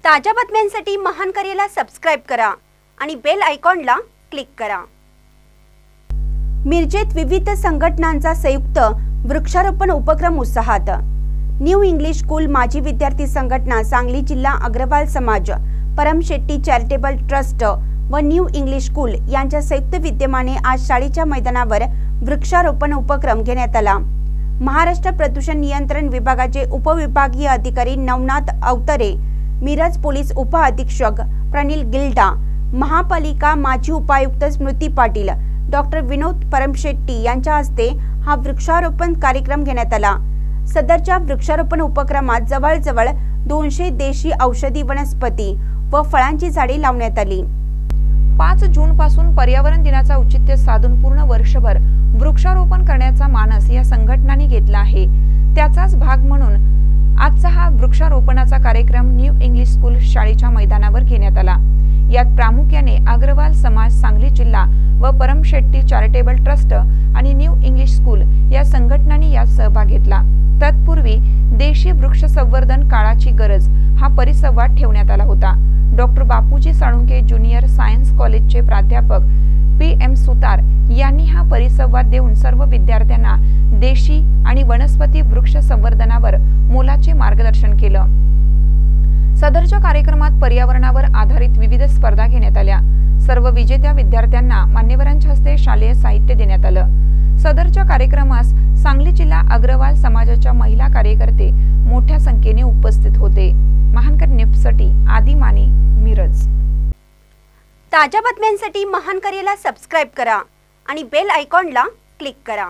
ताज्या बातम्यांसाठी महान करेला सबस्क्राइब करा आणि बेल आयकॉनला क्लिक करा। मिरजेत विविध संघटनांचा संयुक्त वृक्षारोपण उपक्रम उत्साहात। न्यू इंग्लिश स्कूल माजी विद्यार्थी संघटना, सांगली जिल्हा अग्रवाल समाज, परम शेट्टी चॅरिटेबल ट्रस्ट व न्यू इंग्लिश स्कूल यांच्या संयुक्त विद्यमाने आज शाळेच्या मैदानावर वृक्षारोपण उपक्रम घेण्यात आला। महाराष्ट्र प्रदूषण नियंत्रण विभागाचे उपविभागीय अधिकारी नवनाथ अवतरे, मिरज पोलीस उपअधीक्षक प्रनिल गिल्डा, महापालिका माजी उपायुक्त स्मृती पाटील, डॉक्टर विनोद परमशेट्टी यांच्या हस्ते हा वृक्षारोपण कार्यक्रम घेण्यात आला। सदरच्या वृक्षारोपण उपक्रमात जवळजवळ 200 देशी औषधी वनस्पती व फळांची झाडे लावण्यात आली। 5 जून पासून पर्यावरण दिनाचा औचित्य साधून पूर्ण वर्षभर वृक्षारोपण करण्याचा मानस या संघटनांनी घेतला आहे। त्याचाच भाग म्हणून आजचा हा वृक्षारोपणाचा कार्यक्रम न्यू इंग्लिश स्कूल शाळेच्या मैदानावर घेण्यात आला। यात प्रामुख्याने अग्रवाल समाज, सांगली जिल्हा व परम शेट्टी चॅरिटेबल ट्रस्ट आणि न्यू इंग्लिश स्कूल या संघटनांनी यात सहभाग घेतला। तत्पूर्वी देशी वृक्ष संवर्धन काळाची गरज हा परिसंवाद ठेवण्यात आला होता। Doctor Bapuji Salunkhe junior science कॉलेजचे प्राध्यापक PM सुतार यांनी हा परिसंवाद देऊन सर्व विद्यार्थ्यांना देशी आणि वनस्पती वृक्ष संवर्धनावर मोलाचे मार्गदर्शन केलं। सदरच्या कार्यक्रमात पर्यावरणावर आधारित विविध स्पर्धा घेण्यात आल्या। सर्व विजेत्या विद्यार्थ्यांना मान्यवरांच्या हस्ते शालेय साहित्य देण्यात आलं। सदरच्या कार्यक्रमास सांगली जिल्हा अग्रवाल समाजाच्या महिला कार्यकर्ते मोठ्या संख्येने उपस्थित होते। महानकर न्यूजसाठी आदी माने, मिरज। ताज्या बातम्यांसाठी महान करेला सबस्क्राइब करा आणि बेल आयकॉनला क्लिक करा।